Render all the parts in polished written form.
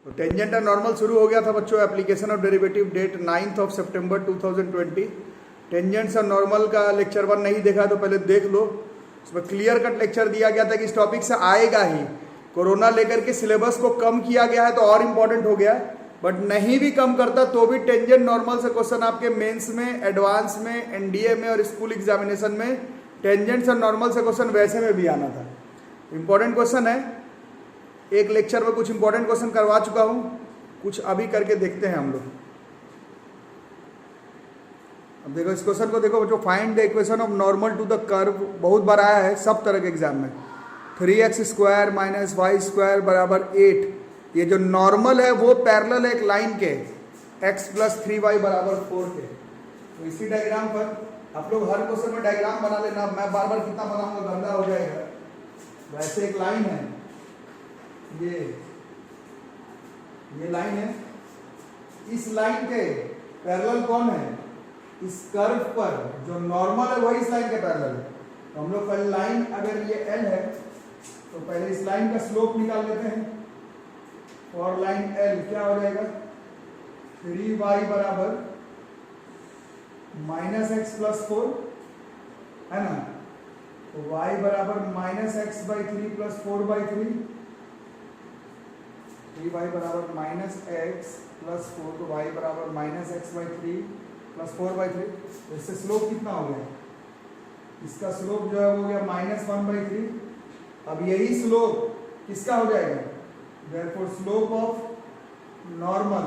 तो tangent and normal शुरू हो गया था बच्चों। एप्लीकेशन ऑफ डेरिवेटिव डेट 9 सितंबर 2020। टेंजेंट्स और नॉर्मल का लेक्चर 1 नहीं देखा तो पहले देख लो। उसमें क्लियर कट लेक्चर दिया गया था कि इस टॉपिक से आएगा ही। कोरोना लेकर के सिलेबस को कम किया गया है तो और इम्पोर्टेंट हो गया, बट नहीं भी कम करता तो भी टेंजेंट नॉर्मल से क्वेश्चन आपके मेंस में, एडवांस में, एनडीए में और स्कूल एग्जामिनेशन में टेंजेंट्स और नॉर्मल से क्वेश्चन वैसे में भी आना था। इंपॉर्टेंट क्वेश्चन है। एक लेक्चर में कुछ इंपॉर्टेंट क्वेश्चन करवा चुका हूं, कुछ अभी करके देखते हैं हम लोग। अब देखो इस क्वेश्चन को देखो बच्चों, find the equation of normal to the curve. बहुत बार आया है सब तरह के एग्जाम में। 3x square minus y square बराबर 8। ये जो नॉर्मल है वो पैरेलल है एक लाइन के, x प्लस 3y बराबर 4 के। तो इसी डायग्राम पर आप लोग हर क्वेश्चन में डायग्राम बना लेना। मैं बार बार कितना बनाऊंगा गंदा हो जाएगा। वैसे एक लाइन है, ये लाइन है। इस लाइन के पैरेलल कौन है? इस कर्व पर जो नॉर्मल है वही इस लाइन के पैरेलल है। तो हम लोग पहले लाइन, अगर ये L है तो पहले इस लाइन का स्लोप निकाल लेते हैं। और लाइन L क्या हो जाएगा? 3y बराबर माइनस एक्स प्लस 4 है ना। तो y बराबर minus x by 3 plus 4 by 3। 3y बराबर माइनस एक्स प्लस 4, तो y बराबर minus x by 3 plus 4 by 3। तो इससे स्लोप कितना हो गया? इसका स्लोप जो है वो हो गया माइनस 1 बाई 3। अब यही स्लोप किसका हो जाएगा? Therefore slope of normal,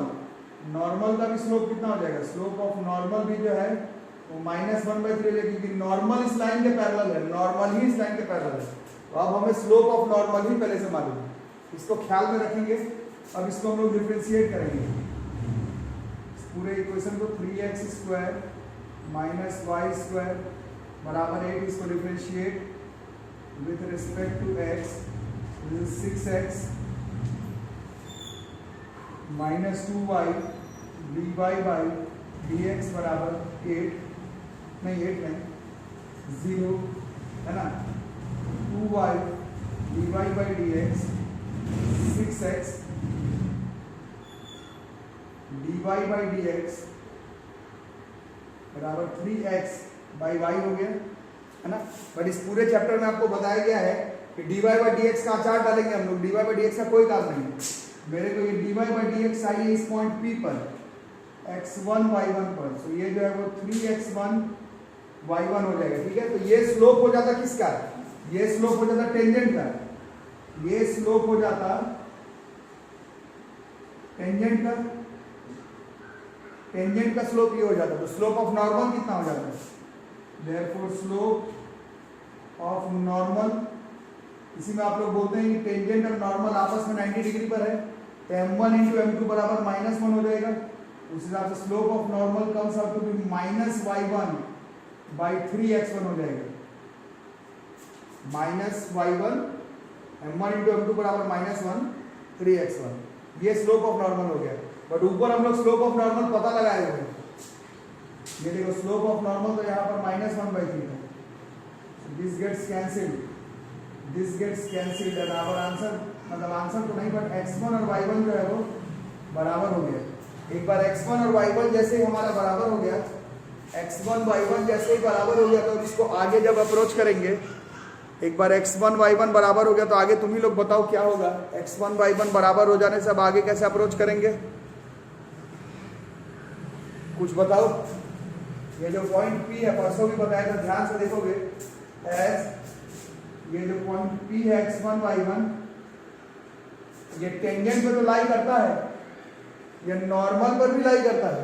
normal का भी स्लोप कितना हो जाएगा? स्लोप ऑफ नॉर्मल भी जो है वो माइनस 1 बाई 3 हो जाएगा, क्योंकि नॉर्मल इस लाइन के पैरेलल है, नॉर्मल ही इस लाइन के पैरेलल है। तो अब हमें स्लोप ऑफ नॉर्मल ही पहले से मालूम है, इसको ख्याल में रखेंगे। अब इसको हम लोग डिफरेंशिएट करेंगे इस पूरे इक्वेशन को। 3x square minus y square बराबर 8। इसको differentiate with respect to x, this is 6x minus 2y dy by dx बराबर 8 नहीं 0 है ना। 2y dy by dx 6x dy by dx बराबर 3x बाई y हो गया है ना। बट इस पूरे चैप्टर में आपको बताया गया है कि dy बाई dx का आचार डालेंगे हम लोग। dy बाई dx का कोई काम नहीं है। मेरे को ये dy बाई dx चाहिए इस पॉइंट P पर, x1 y1 पर। तो ये जो है वो 3x1 y1 हो जाएगा, ठीक है। तो ये स्लोप हो जाता किसका? ये स्लोप हो जाता टेंजेंट का। ये स्लोप हो जाता टेंजेंट का। टेंजेंट का स्लोप ये हो जाता। तो स्लोप ऑफ नॉर्मल कितना हो जाता है? देयरफॉर स्लोप ऑफ नॉर्मल, इसी में आप लोग बोलते हैं कि टेंजेंट और नॉर्मल आपस में 90 डिग्री पर है, तो m1 इंटू m2 बराबर -1 हो जाएगा। उस हिसाब से slope of normal comes out to be minus y1 by 3x1 हो जाएगा। Minus y1 m1 into m2 बराबर -1 3x1। ये स्लोप ऑफ नॉर्मल हो गया। बट ऊपर हम लोग स्लोप ऑफ नॉर्मल पता लगाए हुए हैं। ये देखो स्लोप ऑफ नॉर्मल तो यहाँ पर -1 बाई 3 है। This gets cancelled, this gets cancelled and our answer, मतलब आंसर तो नहीं बट x1 और y1 जो है वो बराबर हो गया। एक बार x1 और y1 जैसे ही हमारा बराबर हो गया, x1 y1 जैसे ही बराबर हो गया, तो इसको आगे जब अप्रोच करेंगे, एक बार x1 y1 बराबर हो गया तो आगे तुम ही लोग बताओ क्या होगा। x1 y1 बराबर हो जाने से अब आगे कैसे अप्रोच करेंगे? कुछ बताओ। ये जो पॉइंट P है, परसों भी बताया था, ध्यान से देखोगे। एज ये जो पॉइंट P है x1 y1, ये टेंजेंट पे तो लाई करता है, ये नॉर्मल पर भी लाई करता है,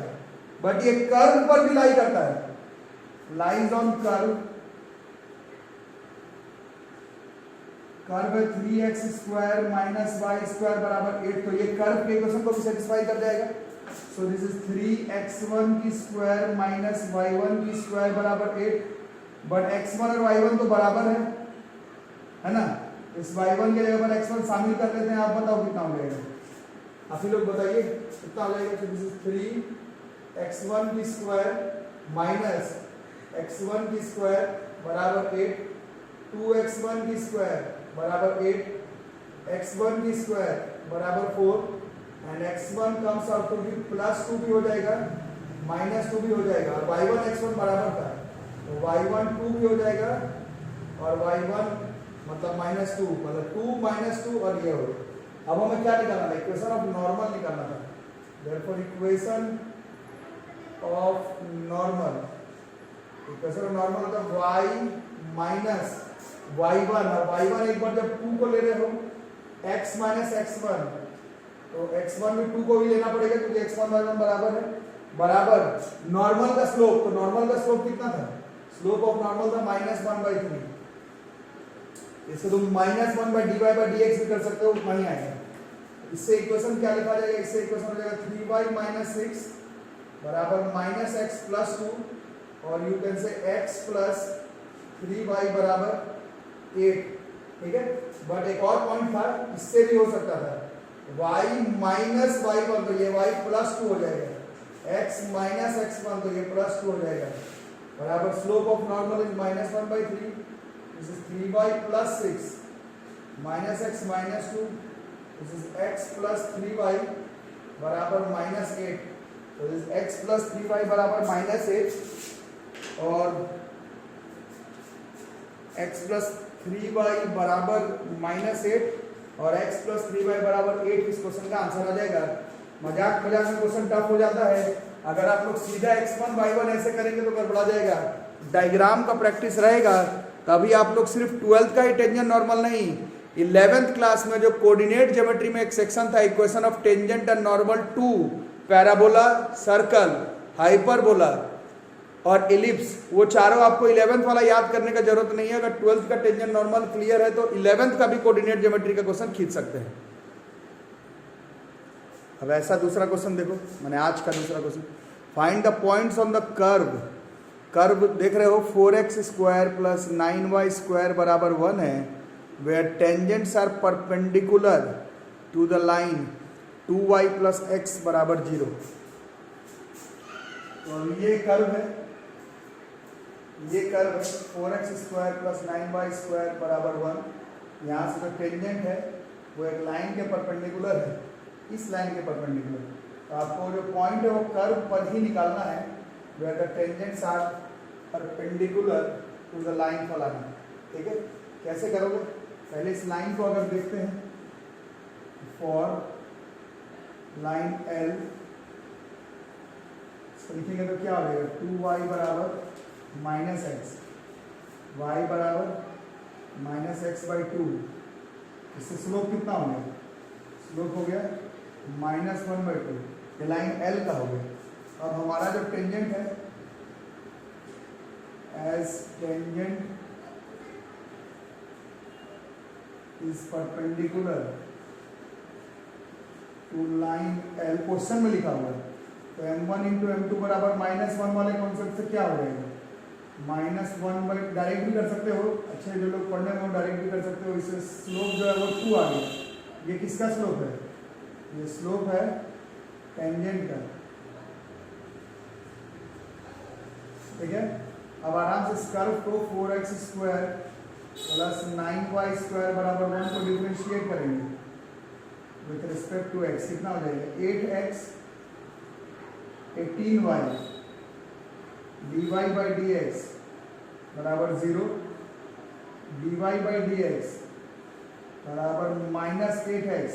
बट ये कर्व पर भी लाई करता है। Lies on curve, curve 3x square minus y square बराबर 8। तो ये कर्व के इक्वेशन को भी सेटिस्फाई कर जाएगा। सो दिस इज 3x1 की स्क्वायर माइनस y1 की स्क्वायर बराबर 8। बट x1 और y1 तो बराबर है ना। इस y1 के जगह पर x1 शामिल कर लेते हैं। आप बताओ कितना हो जाएगा? आप ही लोग बताइए कितना हो जाएगा। तो दिस इज 3x1 की स्क्वायर माइनस x1 की स्क्वायर बराबर 8, 2x1 की स्क्वायर बराबर 8, x1 की स्क्वायर बराबर 4 and x1 comes out to be +2 भी हो जाएगा, -2 भी हो जाएगा, और y1 x1 बराबर का है, तो y1 2 भी हो जाएगा और y1 मतलब -2, मतलब 2 -2 और ये हो गया। अब हमें क्या निकालना था? इक्वेशन ऑफ नॉर्मल निकालना था। Therefore equation of normal, equation of normal का y माइनस y1, और y1 एक बार जब 2 को ले रहे हो x माइनस x1, तो x1 में 2 को भी लेना पड़ेगा क्योंकि x1 y1 बराबर है, बराबर नॉर्मल का स्लोप। तो नॉर्मल का स्लोप कितना था? स्लोप ऑफ नॉर्मल था -1/3। इससे तुम -1/dy/dx भी कर सकते हो, उतना ही आएगा। इससे इक्वेशन क्या लिखा जाएगा? इससे इक्वेशन हो जाएगा 3y - 6 बराबर -x + 2, और you can say x + 3y बराबर 8। ठीक है, बट एक और पॉइंट था, इससे भी हो सकता था y माइनस y1, तो ये y +2 हो जाएगा, x माइनस x1, तो ये +2 हो जाएगा, बराबर slope of normal is -1/3, this is 3y + 6 -x -2, this is x + 3y बराबर -8, तो दिस x + 3y बराबर -8, और x + 3y बराबर -8 और x + 3y बराबर 8 इस क्वेश्चन का आंसर आ जाएगा। मजाक में क्वेश्चन टफ हो जाता है, अगर आप लोग सीधा x1 y1 ऐसे करेंगे तो गड़बड़ा जाएगा। डायग्राम का प्रैक्टिस रहेगा तभी आप लोग सिर्फ 12th का ही टेंजेंट नॉर्मल नहीं, 11th क्लास में जो कोऑर्डिनेट ज्योमेट्री में एक सेक्शन था equation of tangent and normal to parabola, circle, hyperbola और एलिप्स, वो चारों आपको 11th वाला याद करने का जरूरत नहीं है। अगर 12th का टेंजेंट नॉर्मल क्लियर है तो 11th का भी कोऑर्डिनेट ज्योमेट्री का क्वेश्चन खींच सकते हैं। अब ऐसा दूसरा क्वेश्चन देखो, मैंने आज का दूसरा question, find the points on the curve. Curve देख रहे हो 4x² + 9y² बराबर 1 है, where tangents are perpendicular to the line 2y + x बराबर 0। तो ये कर्व है, ये कर्व 4x² + 9y² बराबर 1। यहाँ से जो टेंजेंट है वो एक लाइन के परपेंडिकुलर है, इस लाइन के परपेंडिकुलर। तो आपको जो पॉइंट है वो कर्व पर ही निकालना है, where the tangents are perpendicular to the line for line. ठीक है, कैसे करोगे? पहले इस लाइन को अगर देखते हैं, फॉर लाइन L लिखेंगे तो क्या हो जाएगा? 2y बराबर -x, y बराबर -x/2। इससे स्लोप कितना हो गया? स्लोप हो गया -1/2, ये लाइन L का हो गया। अब हमारा जो टेंजेंट है, as tangent is perpendicular to line L, question में लिखा हुआ है, तो m1 × m2 बराबर -1 वाले कॉन्सेप्ट से क्या हो जाएगा? -1/, डायरेक्ट भी कर सकते हो, अच्छे जो लोग पढ़ने में हो डायरेक्ट भी कर सकते हो। इससे स्लोप जो है वो 2 आ गया। ये किसका स्लोप है? ये स्लोप है टेंजेंट का। ठीक है, अब आराम से इस कर्व को 4x² + 9y² बराबर 1 को डिफरेंशिएट करेंगे विथ रिस्पेक्ट टू x। कितना हो जाएगा? 8x 18y dy/dx बराबर 0, dy/dx बराबर -8x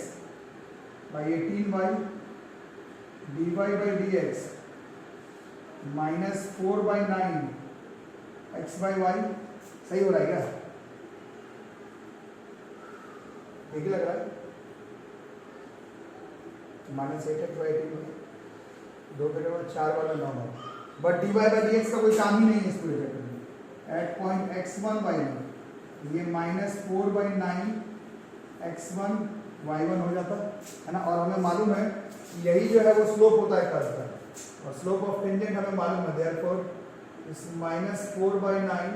by 18y dy/dx -4/9 x/y। सही हो रहा है क्या? ठीक लग रहा है? -8x/18 दो के बाद 4 वाला नॉर्मल, बट dy/dx का कोई काम ही नहीं है इस पूरे चैप्टर में। एट पॉइंट x1 y1 ये -4/9 x1 y1 हो जाता है ना, और हमें मालूम है यही जो है वो स्लोप होता है कर्व का, और स्लोप ऑफ टेंजेंट हमें मालूम है। Therefore is -4/9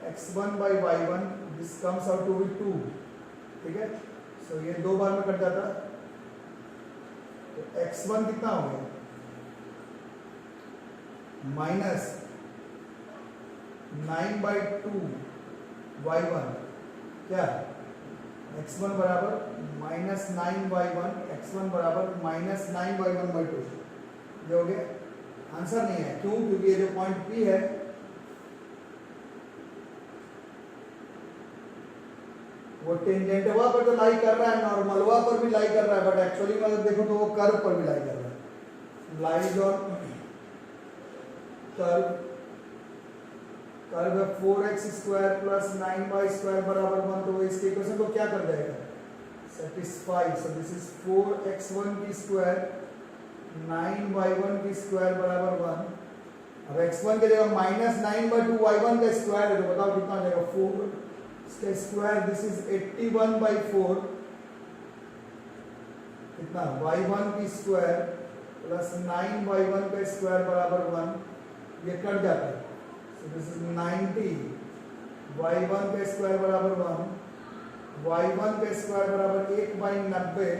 x1/y1 this comes out to be 2। ठीक है, सो ये 2 बार में कट जाता, तो x1 कितना हो गया? -9/2 y1 क्या x1 बराबर -9y1, x1 बराबर -9y1/2। ये हो गया। आंसर नहीं है, क्यों? क्योंकि ये जो पॉइंट P है वो टेंजेंटवा पर तो लाई कर रहा है, नॉर्मलवा पर भी लाई कर रहा है, बट एक्चुअली में अगर देखो तो वो कर्व पर भी लाई कर रहा है। लाइज ऑन कर्व, कर्व है 4x² + 9y² बराबर 1, तो इसके इक्वेशन को क्या कर जाएगा? Satisfy. So this is 4x1² 9y1² बराबर 1। अब x1 की जगह -9/2 y1 का स्क्वायर है, तो बताओ कितना आ जाएगा? 4 इसका स्क्वायर, दिस इज 81/4, कितना? y1² + 9y1² बराबर 1, ये कट जाता है। सो दिस इज 90, y1² बराबर 1, y1² बराबर 1/90,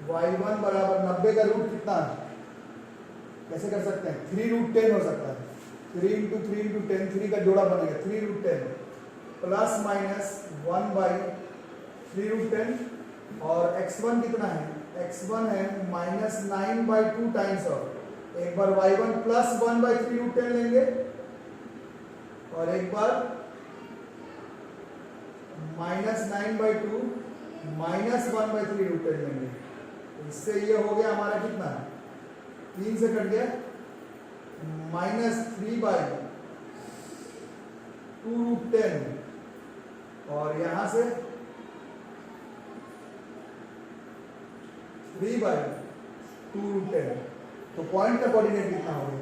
y1 बराबर 90 का रूट कितना है? कैसे कर सकते हैं? 3√10 हो सकता है। 3 × 3 × 10, 3 का जोड़ा बनेगा 3√10 प्लस माइनस 1/3√10, और x1 कितना है? x1 है -9/2 टाइम्स ऑफ, एक बार y1 प्लस 1/3√10 लेंगे और एक बार -9/2 माइनस 1/3√10 लेंगे। इससे ये हो गया हमारा कितना? 3 से कट गया, -3/2√10, और यहां से 3/2√10। तो पॉइंट का कोऑर्डिनेट कितना हो गया?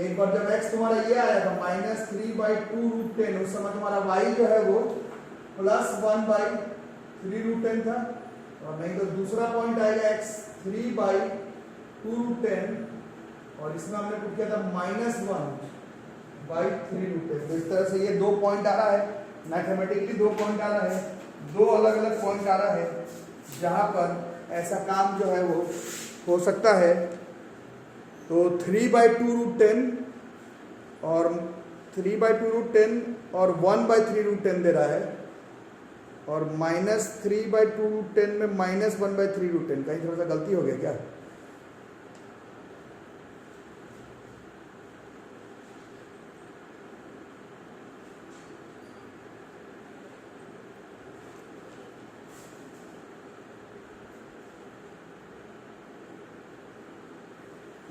एक बार जब x तुम्हारा ये आया था -3/2√10, उस समय तुम्हारा y जो है वो +1/3√10 था, और नहीं तो दूसरा पॉइंट आएगा x 3/2√10, और इसमें हमने पुट किया था -1/3√10। तो इस तरह से ये 2 पॉइंट आ रहा है, मैथमेटिकली 2 पॉइंट आ रहा है, 2 अलग अलग पॉइंट आ रहा है जहां पर ऐसा काम जो है वो हो सकता है। तो 3/2√10 और 3/2√10 और 1/3√10 दे रहा है, और -3/2√10 में -1/3√10, कहीं थोड़ा सा गलती हो गया क्या?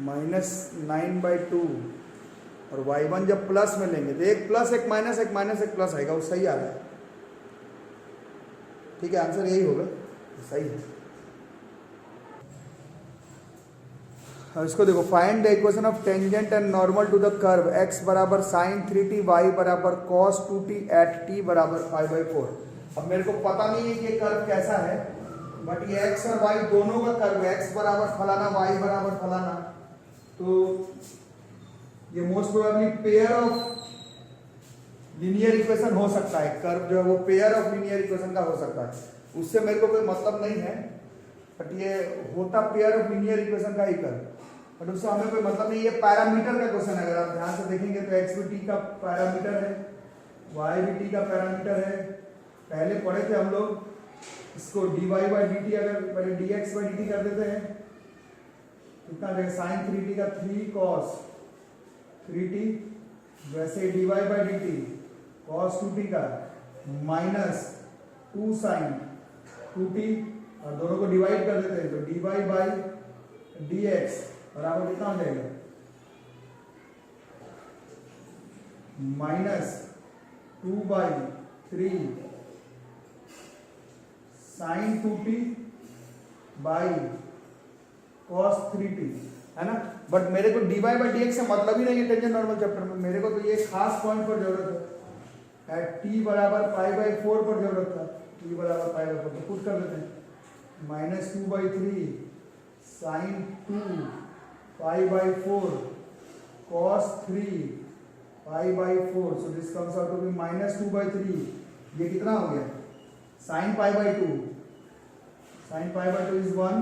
-9/2, और y1 जब प्लस में लेंगे तो एक प्लस एक माइनस, एक माइनस एक प्लस आएगा, वो सही आ रहा है। ठीक है, आंसर यही होगा, सही है। अब इसको देखो, find the equation of tangent and normal to the curve x बराबर sin 3t, y बराबर cos 2t एट t बराबर 5/4। अब मेरे को पता नहीं है कि ये कर्व कैसा है, बट ये x और y दोनों का कर्व है, x बराबर फलाना, y बराबर फलाना, तो ये most probably pair of linear equation हो सकता है। कर्व जो है वो पेयर ऑफ लीनियर इक्वेशन का हो सकता है, उससे मेरे को कोई मतलब नहीं है, बट ये होता पेयर ऑफ लीनियर इक्वेशन का ही कर्व, बट उससे हमें कोई मतलब नहीं। ये पैरामीटर का क्वेश्चन है, अगर आप ध्यान से देखेंगे तो x भी t का पैरामीटर है, y भी t का पैरामीटर है। पहले पढ़े थे हम लोग इसको dy/dt, अगर पहले dx/dt कर देते हैं कितना देगा? sin 3t का 3 cos 3t, वैसे dy/dt cos 2t का -2 sin 2t, और दोनों को डिवाइड कर देते हैं तो dy/dx बराबर कितना हो जाएगा? -2/3 sin 2t by cos 3t, है ना। बट मेरे को dy/dx से मतलब ही नहीं है टेंजेंट नॉर्मल चैप्टर में, मेरे को तो ये खास पॉइंट पर जरूरत है, एट t बराबर π/4 पर जरूरत था, t बराबर π/4, तो पुट कर देते हैं -2/3 sin 2 π/4 cos 3 π/4, so this comes out to be -2/3। ये कितना हो गया? sin π/2, sin π/2 is 1,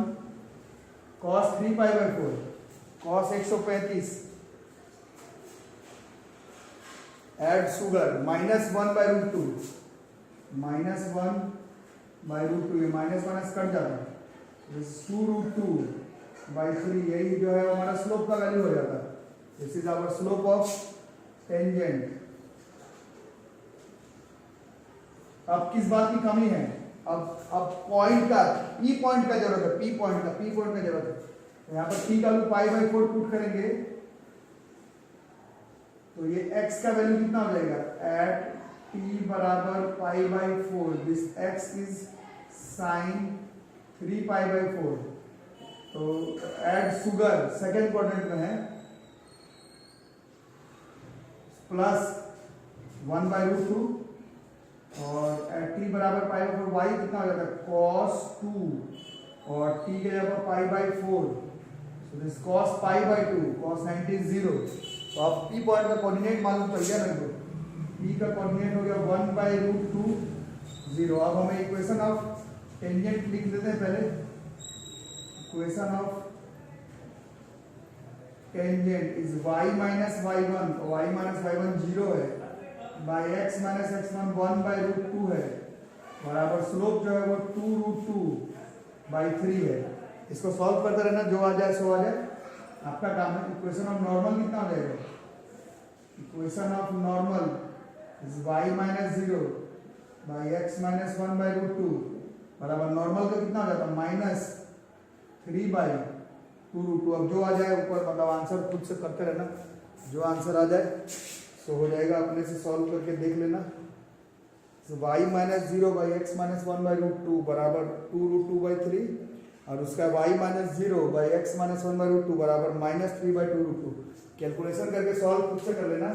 cos 3 π/4, cos 135, add sugar -1/√2, -1/√2, ये माइनस माइनस कट जाता है, 2√2/3, यही जो है हमारा स्लोप का वैल्यू हो जाता है। This is our slope of tangent. अब किस बात की कमी है, अब पॉइंट का, पी पॉइंट का जरूरत है, पी पॉइंट का जरूरत है। तो यहाँ पर पी का वैल्यू π/4 पुट करेंगे तो ये x का वैल्यू कितना हो जाएगा, एट t बराबर π/4, दिस x इज sin 3π/4। तो एड शुगर सेकेंड क्वाड्रेंट में है, प्लस 1/√2 और एट t बराबर π/4 y कितना हो जाता है, cos 2 और t के जगह π/4, so this cos π/2, cos 90 is 0। तो अब p पॉइंट का कोऑर्डिनेट मालूम चल गया मेरे को, p का कोऑर्डिनेट हो गया 1/√2 0। अब हमें इक्वेशन ऑफ टेंजेंट लिख देते हैं पहले। Equation of tangent is y minus y1, तो y माइनस y1 0 है, बाई x माइनस x1 1/√2 है, बराबर स्लोप जो है वो 2√2/3 है। इसको सॉल्व करते रहना, जो आ जाए सो आ जाए, आपका काम है। इक्वेशन ऑफ नॉर्मल कितना हो जाएगा, equation of normal is y minus 0 by x minus 1/√2 बराबर नॉर्मल का कितना हो जाता है, -3/2√2। अब जो आ जाए ऊपर, मतलब आंसर खुद से करते रहना, जो आंसर आ जाए सो हो जाएगा, अपने से सॉल्व करके देख लेना। तो y minus 0 by x minus 1/√2 बराबर 2√2/3 और उसका y minus 0 by x minus 1/√2 बराबर -3/2√2। कैलकुलेशन करके सॉल्व खुद से कर लेना।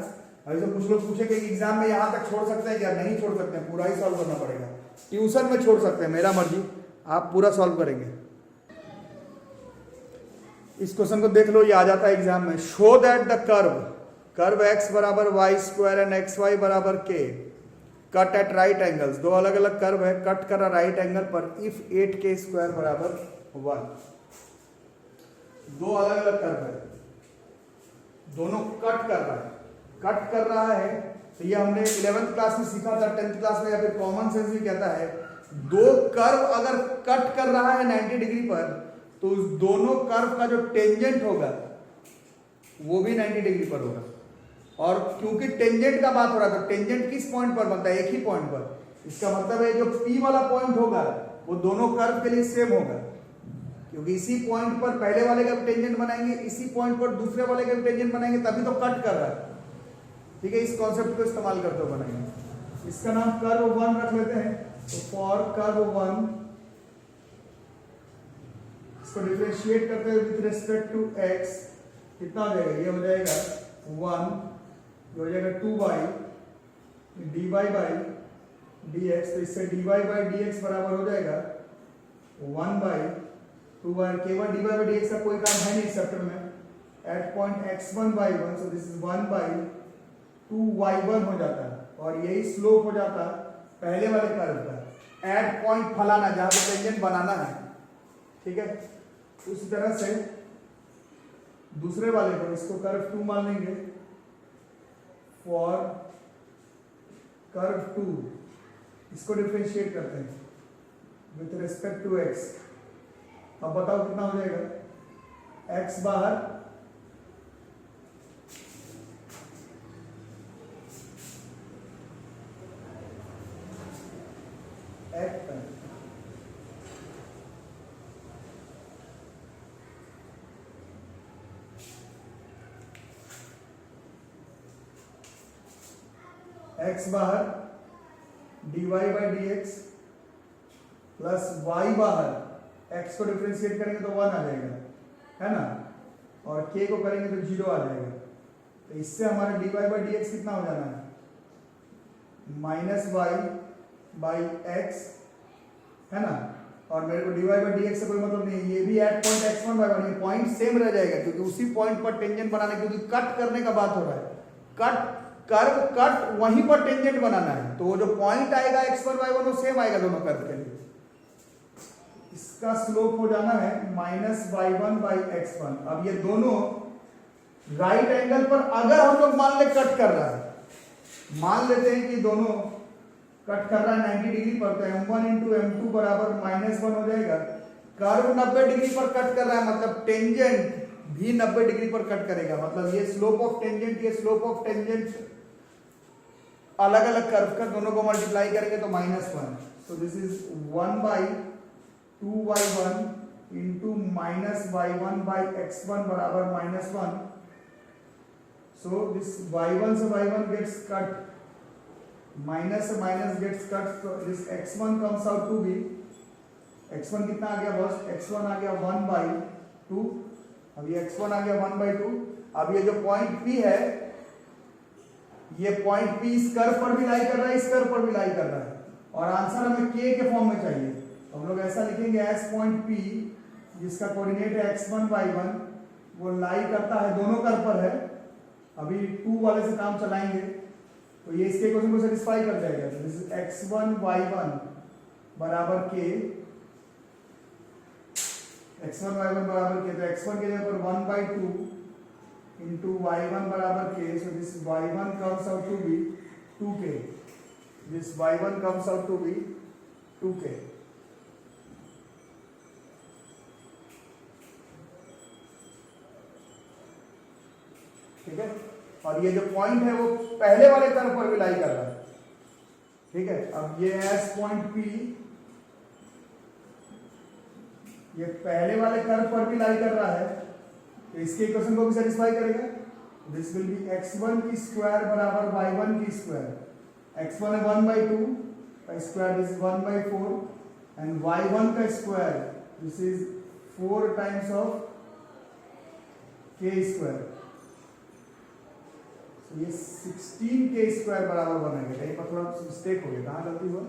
अभी तो कुछ लोग पूछेंगे कि एग्जाम में यहाँ तक छोड़ सकते हैं क्या, नहीं छोड़ सकते हैं, पूरा ही सॉल्व करना पड़ेगा। ट्यूशन में छोड़ सकते हैं, मेरा मर्जी, आप पूरा सॉल्व करेंगे। इस क्वेश्चन को देख लो, ये आ जाता है एग्जाम में। Show that the curve x बराबर y² एंड xy बराबर k cut at right angles. दो अलग अलग कर्व है, कट कर रहा राइट एंगल पर, इफ 8k² बराबर 1। दो अलग अलग कर्व है, दोनों कट कर रहा है। तो ये हमने 11th क्लास में सीखा था, 10th क्लास में, या फिर कॉमन सेंस भी कहता है, दो कर्व अगर कट कर रहा है 90 डिग्री पर, तो उस दोनों कर्व का जो टेंजेंट होगा वो भी 90 डिग्री पर होगा। और क्योंकि टेंजेंट का बात हो रहा है, तो टेंजेंट किस पॉइंट पर बनता है, एक ही पॉइंट पर। इसका मतलब है जो P वाला पॉइंट होगा वो दोनों कर्व के लिए सेम होगा, क्योंकि इसी पॉइंट पर पहले वाले का टेंजेंट बनाएंगे, इसी पॉइंट पर दूसरे वाले का टेंजेंट बनाएंगे, तभी तो कट कर रहा है। ठीक है, इस कॉन्सेप्ट को इस्तेमाल करते हुए बनाएंगे। इसका नाम कर्व 1 रख लेते हैं। तो फॉर कर्व 1, इसको डिफरेंशिएट करते हुए विद रिस्पेक्ट टू x, कितना हो जाएगा, ये हो जाएगा 1, ये हो जाएगा 2y dy/dx। तो इससे dy/dx बराबर हो जाएगा 1/2y, केवल dy/dx का कोई काम है नहीं इस चैप्टर में। At point x1/1, so this is 1/2y1 हो जाता है, और यही स्लोप हो जाता है पहले वाले कर्व का। एट पॉइंट फलाना, जहां पे टेंजेंट बनाना है। ठीक है, उसी तरह से दूसरे वाले को, इसको कर्व 2 मान लेंगे। फॉर कर्व 2, इसको डिफरेंशिएट करते हैं विथ रिस्पेक्ट टू x। अब बताओ कितना हो जाएगा, x बाहर, x बाहर dy/dx प्लस y बाहर, x को डिफरेंशिएट करेंगे तो 1 आ जाएगा, है ना, और k को करेंगे तो 0 आ जाएगा। तो इससे हमारा dy/dx कितना हो जाना है, -y/x, है ना। और मेरे को dy/dx से कोई मतलब नहीं, ये भी एट पॉइंट x1/1, ये पॉइंट सेम रह जाएगा, क्योंकि उसी पॉइंट पर टेंजेंट बनाने, क्योंकि कट करने का बात हो रहा है। कट वहीं पर टेंजेंट बनाना है, तो वो जो पॉइंट आएगा x1/1 वो सेम आएगा दोनों कर्व के लिए। इसका स्लोप हो जाना है -y1/x1। अब ये दोनों राइट एंगल पर, अगर हम लोग मान ले कट कर रहा है, मान लेते हैं कि दोनों कट कर रहा है 90 डिग्री पर, तो m1 इंटू m2 बराबर -1 हो जाएगा। कर्व 90 डिग्री पर कट कर रहा है, मतलब टेंजेंट भी 90 डिग्री पर कट करेगा, मतलब ये स्लोप ऑफ टेंजेंट, ये स्लोप ऑफ टेंजेंट अलग अलग कर्व का दोनों को मल्टीप्लाई करेंगे तो -1। सो this is 1/2y1 into -y1/x1 बराबर -1। सो दिस y1 से y1 गेट्स कट, माइनस से माइनस गेट्स कट, तो this x1 comes out to be, x1 कितना आ गया बॉस, x1 आ गया 1/2। अब ये x1 आ गया 1/2। अब ये जो पॉइंट P है, ये पॉइंट P इस कर्व पर भी लाई कर रहा है, इस कर्व पर भी लाई कर रहा है, और आंसर हमें K के फॉर्म में चाहिए। तो हम लोग ऐसा लिखेंगे एस पॉइंट P जिसका कोऑर्डिनेट है x1 y1, वो लाई करता है दोनों कर्व पर है। अभी 2 वाले से काम चलाएंगे तो ये इसके इक्वेशन को सेटिस्फाई कर जाएगा। तो दिस इज x1 y1 बराबर K, x1 y1 बराबर K, तो x1 के जगह पर 1/2 इंटू y1 बराबर K। So this y1 comes out to be 2K, this y1 comes out to be 2K। ठीक है, और ये जो पॉइंट है वो पहले वाले कर्व पर भी लाई कर रहा है। ठीक है, अब ये एस पॉइंट P ये पहले वाले कर्व पर भी लाई कर रहा है, तो इसके इक्वेशन को भी सेटिस्फाई करेगा। दिस विल बी x1 की स्क्वायर बराबर y1 की स्क्वायर, x1 है 1/2 का स्क्वायर, दिस 1/4, एंड y1 का square this is 4 times of k square. ये 16k स्क्वायर बराबर बनेगा। कहीं पर थोड़ा मिस्टेक हो गया, कहाँ गलती हुआ?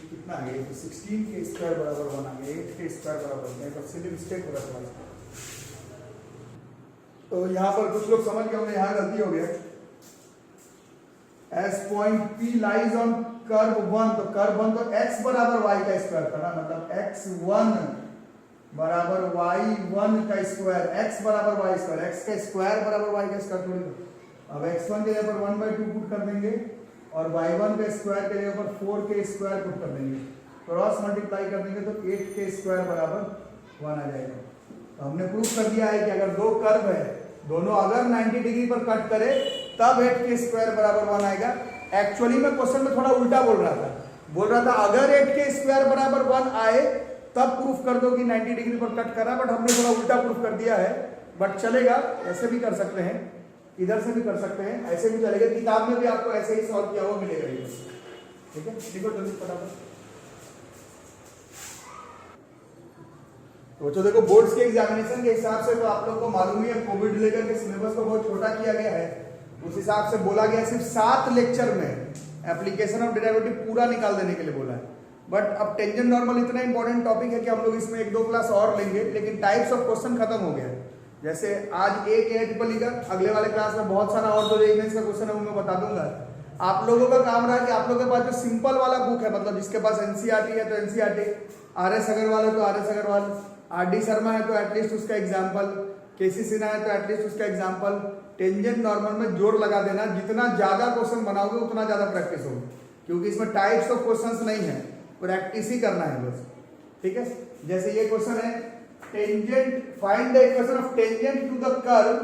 कितना आ गया? 16k स्क्वायर बराबर 1 आ गया, 8k स्क्वायर बराबर 1, पर सिली मिस्टेक हो रहा था। तो यहाँ पर कुछ लोग समझ गए होंगे, यहाँ गलती हो गया। S point P lies on curve 1, तो कर्व 1 तो x बराबर y का स्क्वायर था ना, मतलब x1 बराबर y1 का स्क्वायर, x बराबर y स्क्वायर, x का स्क्वायर बराबर y का स्क्वायर थोड़ी। अब x1 के जगह पर 1/2 पुट कर देंगे और y1 का स्क्वायर के जगह पर 4k स्क्वायर पुट कर देंगे, क्रॉस मल्टीप्लाई कर देंगे तो 8k स्क्वायर बराबर 1 आ जाएगा। तो हमने प्रूफ कर दिया है कि अगर दो कर्व है, दोनों अगर 90 डिग्री पर कट करे तब 8k स्क्वायर बराबर 1 आएगा। एक्चुअली मैं क्वेश्चन में थोड़ा उल्टा बोल रहा था अगर 8k स्क्वायर बराबर 1 आए तब प्रूफ कर दो कि 90 डिग्री पर कट कर रहा है, बट हमने थोड़ा उल्टा प्रूफ कर दिया है। बट चलेगा, ऐसे भी कर सकते हैं, इधर से भी कर सकते हैं, ऐसे भी चलेगा। किताब में भी आपको ऐसे ही सॉल्व किया हुआ मिलेगा ये। ठीक है, लिखो जल्दी फटाफट। तो देखो बोर्ड्स के एग्जामिनेशन के हिसाब से तो आप लोग को मालूम ही है, कोविड लेकर के सिलेबस को बहुत छोटा किया गया है। उस हिसाब से बोला गया सिर्फ 7 लेक्चर में एप्लीकेशन ऑफ डेरिवेटिव पूरा निकाल देने के लिए बोला है। बट अब टेंजेंट नॉर्मल इतना इंपॉर्टेंट टॉपिक है कि हम लोग इसमें 1-2 क्लास और लेंगे, लेकिन टाइप्स ऑफ क्वेश्चन खत्म हो गया है। जैसे आज एक AIEEE का, अगले वाले क्लास में बहुत सारा और जो मेंस का क्वेश्चन है वो मैं बता दूंगा। आप लोगों का काम रहा कि आप लोगों के पास जो सिंपल वाला बुक है, मतलब जिसके पास NCERT है तो NCERT, RS अग्रवाल है तो RS अग्रवाल, RD शर्मा है तो एटलीस्ट उसका एग्जाम्पल, KC सिन्हा है तो एटलीस्ट उसका एग्जाम्पल, टेंजेंट नॉर्मल में जोर लगा देना। जितना ज्यादा क्वेश्चन बनाओगे उतना ज्यादा प्रैक्टिस होगी, क्योंकि इसमें टाइप्स ऑफ क्वेश्चंस नहीं है, प्रैक्टिस ही करना है बस। ठीक है, जैसे ये क्वेश्चन है tangent, find the equation of tangent to the curve,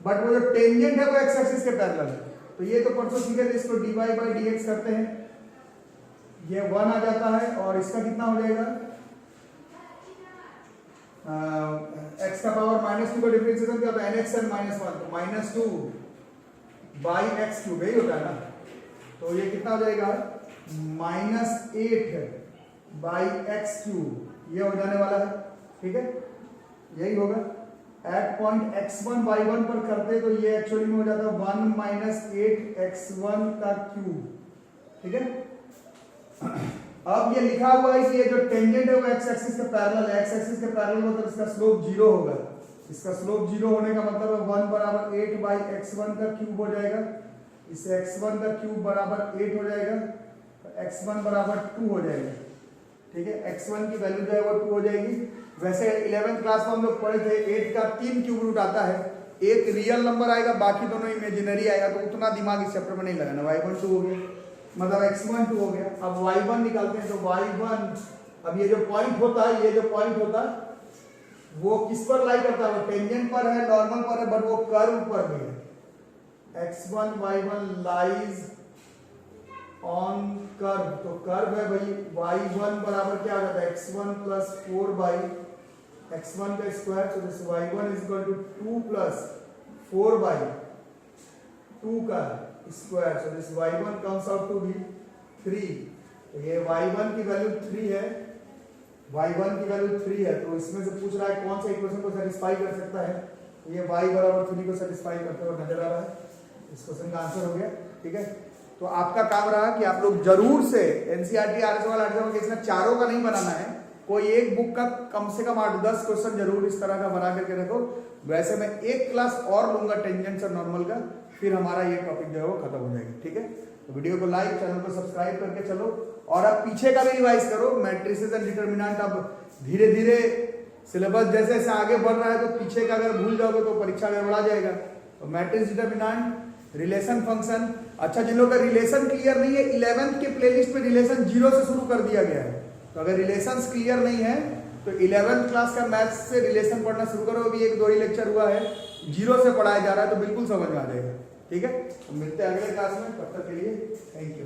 but वो जो टेंजेंट है वो एक्स एक्सिस के पैरेलल है। तो ये तो परसों सीखे थे, इसको dy/dx करते हैं, ये 1 आ जाता है और इसका कितना हो जाएगा, x का पावर -2 का डिफरेंशिएशन क्या होता है, nxn -1, तो -2/x³ यही होता है ना। तो ये कितना हो जाएगा, -8/x³, ये हो जाने वाला है। ठीक है, यही होगा। एट पॉइंट x1 y1 पर करते तो ये एक्चुअली में हो जाता है 1 - 8x1 का क्यूब। ठीक है, अब ये लिखा हुआ है कि ये जो टेंजेंट है वो एक्स एक्सिस के पैरेलल है, एक्स एक्सिस के पैरेलल मतलब इसका स्लोप 0 होगा। इसका स्लोप 0 होने का मतलब है 1 बराबर 8 बाई x1 का क्यूब हो जाएगा, इससे x1 का क्यूब बराबर 8 हो जाएगा, तो x1 बराबर 2 हो जाएगा। ठीक है, x1 की वैल्यू जो है वो 2 हो जाएगी। वैसे 11th क्लास में हम लोग पढ़े थे 8 का 3 क्यूब रूट आता है, एक रियल नंबर आएगा बाकी दोनों इमेजिनरी आएगा, तो उतना दिमाग इस चैप्टर में नहीं लगाना। y1 2 हो गया, मतलब x1 2 हो गया। अब y1 निकालते हैं, तो y1, अब ये जो पॉइंट होता है, ये जो पॉइंट होता है वो किस पर लाई करता है, वो टेंजेंट पर है, नॉर्मल पर है, बट वो कर्व पर भी है। x1 y1 lies on curve, तो कर्व है भाई y1 बराबर क्या हो जाता है x1 प्लस 4 बाई x1 का स्क्वायर, तो this y1 is equal to 2 plus 4 by 2 का square, so this y1 comes out to be 3। तो ये y1 की वैल्यू 3 है, y1 की वैल्यू 3 है, तो इसमें से पूछ रहा है कौन सा इक्वेशन को सेटिस्फाई कर सकता है, तो ये y बराबर 3 को सेटिस्फाई करते हुए नजर आ रहा है। इस क्वेश्चन का आंसर हो गया। ठीक है, तो आपका काम रहा कि आप लोग जरूर से एनसीईआरटी आरएस वाला एग्जाम के इसमें चारों का नहीं बनाना है, कोई एक बुक का कम से कम 8-10 क्वेश्चन जरूर इस तरह का बना करके रखो। वैसे मैं एक क्लास और लूंगा टेंजेंट्स और नॉर्मल का, फिर हमारा ये टॉपिक जो है वो खत्म हो जाएगा। ठीक है, तो वीडियो को लाइक, चैनल को सब्सक्राइब करके चलो, और अब पीछे का भी रिवाइज करो। मैट्रिसेस एंड डिटर्मिनेंट अब धीरे धीरे सिलेबस जैसे जैसे आगे बढ़ रहा है, तो पीछे का अगर भूल जाओगे तो परीक्षा गड़बड़ा जाएगा। तो मैट्रिक्स, डिटर्मिनेंट, रिलेशन फंक्शन, अच्छा जिन लोगों का रिलेशन क्लियर नहीं है, 11th के प्लेलिस्ट में रिलेशन 0 से शुरू कर दिया गया है, तो अगर रिलेशंस क्लियर नहीं है तो 11th क्लास का मैथ्स से रिलेशन पढ़ना शुरू करो। अभी 1-2 ही लेक्चर हुआ है, 0 से पढ़ाया जा रहा है, तो बिल्कुल समझ में आ जाएगा। ठीक है, तो मिलते हैं अगले क्लास में, तब तक के लिए थैंक यू।